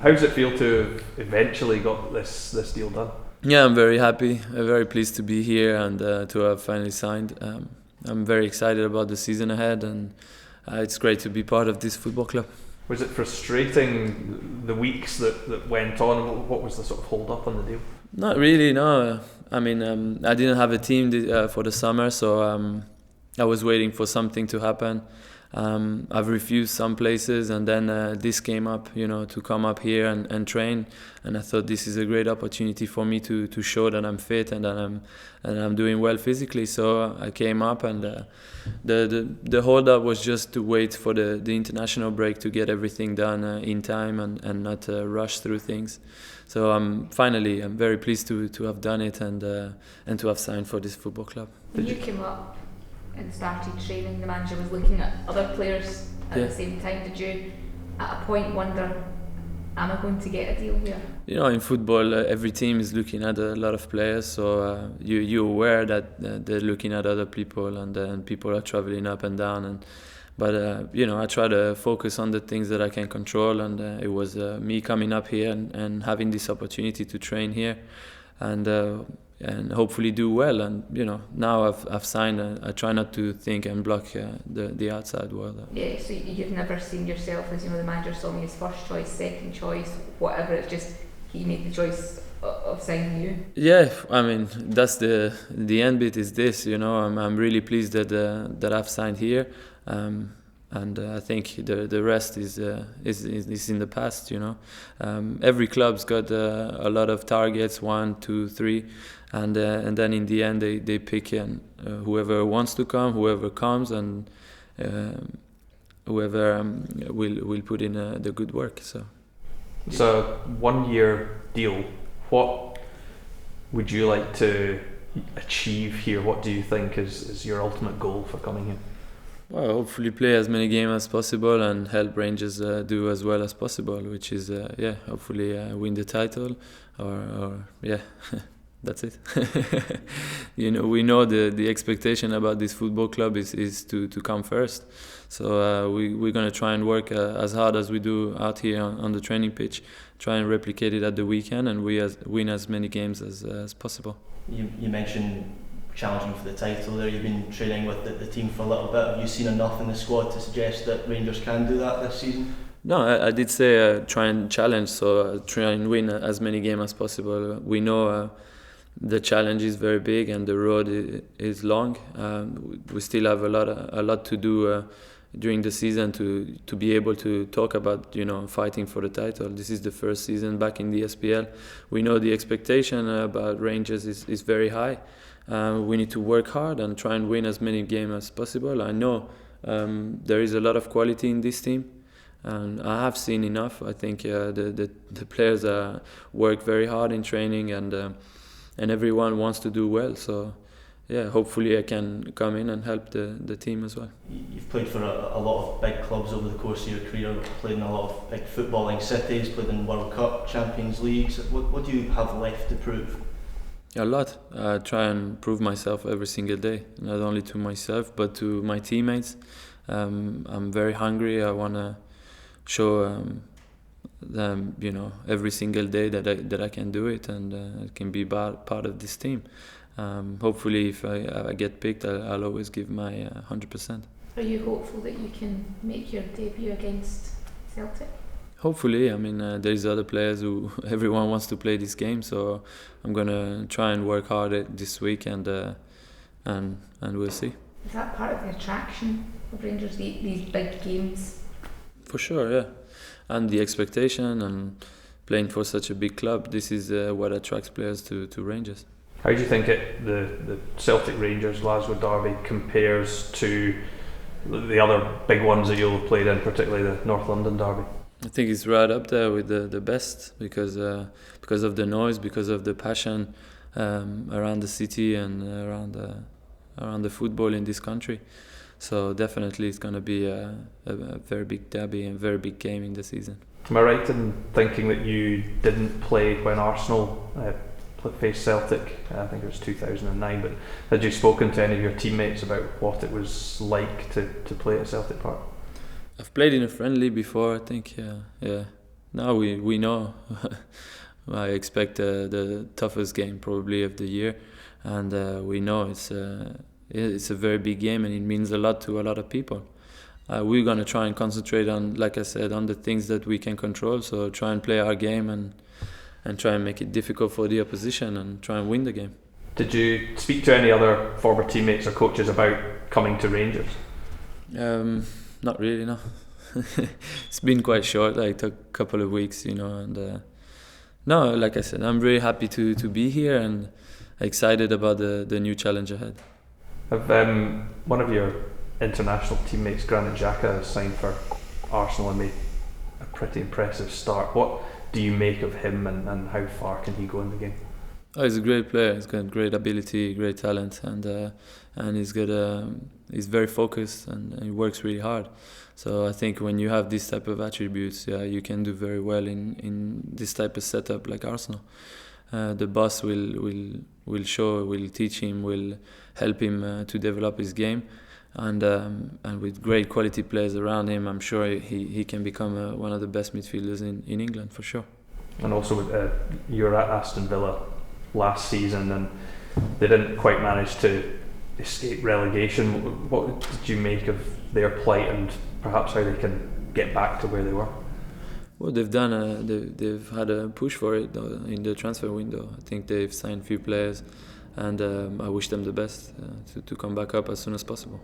How does it feel to have eventually got this deal done? Yeah, I'm very happy, very pleased to be here and to have finally signed. I'm very excited about the season ahead, and it's great to be part of this football club. Was it frustrating the weeks that went on? What was the sort of hold up on the deal? Not really, no. I mean, I didn't have a team for the summer, so I was waiting for something to happen. I've refused some places, and then this came up, to come up here and train. And I thought this is a great opportunity for me to show that I'm fit and that I'm doing well physically. So I came up, and the hold up was just to wait for the international break to get everything done in time and not rush through things. So I'm very pleased to have done it and to have signed for this football club. When you came up and started training, the manager was looking at other players at the same time. Did you at a point wonder, am I going to get a deal here? In football, every team is looking at a lot of players, so you're aware that they're looking at other people, and people are traveling up and down. But I try to focus on the things that I can control, and it was me coming up here and having this opportunity to train here, and hopefully do well. And now I've signed. I try not to think and block the outside world. Yeah, so you've never seen yourself as the manager saw me as first choice, second choice, whatever. It's just he made the choice of signing you. Yeah, I mean that's the end bit is this. I'm really pleased that I've signed here. And I think the rest is in the past. Every club's got a lot of targets, 1, 2, 3, and then in the end they pick whoever wants to come, whoever comes, and whoever will put in the good work. So it's a 1-year deal. What would you like to achieve here? What do you think is your ultimate goal for coming here? Well, hopefully play as many games as possible and help Rangers do as well as possible, which is hopefully win the title or that's it. We know the expectation about this football club is to come first, so we're going to try and work as hard as we do out here on the training pitch, try and replicate it at the weekend, and win as many games as possible. You mentioned challenging for the title there. You've been training with the team for a little bit. Have you seen enough in the squad to suggest that Rangers can do that this season? No, I did say try and challenge, so try and win as many games as possible. We know the challenge is very big and the road is long. We still have a lot to do during the season to be able to talk about fighting for the title. This is the first season back in the SPL. We know the expectation about Rangers is very high. We need to work hard and try and win as many games as possible. I know there is a lot of quality in this team, and I have seen enough. I think the players work very hard in training, and everyone wants to do well. So hopefully I can come in and help the team as well. You've played for a lot of big clubs over the course of your career, played in a lot of big footballing cities, played in World Cup, Champions Leagues. What do you have left to prove? A lot. I try and prove myself every single day, not only to myself but to my teammates. I'm very hungry. I want to show them, every single day that I can do it, and I can be part of this team. Hopefully, if I get picked, I'll always give my 100%. Are you hopeful that you can make your debut against Celtic? Hopefully. I mean, there's other players who everyone wants to play this game, so I'm gonna try and work hard this week, and we'll see. Is that part of the attraction of Rangers, these big games? For sure, yeah. And the expectation and playing for such a big club, this is what attracts players to Rangers. How do you think the Celtic Rangers Glasgow derby compares to the other big ones that you'll have played in, particularly the North London derby? I think it's right up there with the best because of the noise, because of the passion around the city and around the football in this country. So definitely it's going to be a very big derby and very big game in the season. Am I right in thinking that you didn't play when Arsenal faced Celtic? I think it was 2009, but had you spoken to any of your teammates about what it was like to play at Celtic Park? I've played in a friendly before, I think, yeah. No, we know. I expect the toughest game probably of the year, and we know it's a very big game and it means a lot to a lot of people. We're gonna try and concentrate on, like I said, on the things that we can control. So try and play our game and try and make it difficult for the opposition and try and win the game. Did you speak to any other former teammates or coaches about coming to Rangers? Not really, no. It's been quite short. Like, took a couple of weeks, and no, like I said, I'm very happy to be here and excited about the new challenge ahead. Have one of your international teammates, Granit Xhaka, has signed for Arsenal and made a pretty impressive start. What do you make of him, and how far can he go in the game? Oh, he's a great player. He's got great ability, great talent, and he's very focused and he works really hard. So I think when you have this type of attributes, you can do very well in this type of setup like Arsenal. The boss will show, will teach him, will help him to develop his game, and with great quality players around him, I'm sure he can become one of the best midfielders in England for sure. And also, you were at Aston Villa last season and they didn't quite manage to escape relegation. What did you make of their plight and perhaps how they can get back to where they were? Well, they've had a push for it in the transfer window. I think they've signed a few players, and I wish them the best to come back up as soon as possible.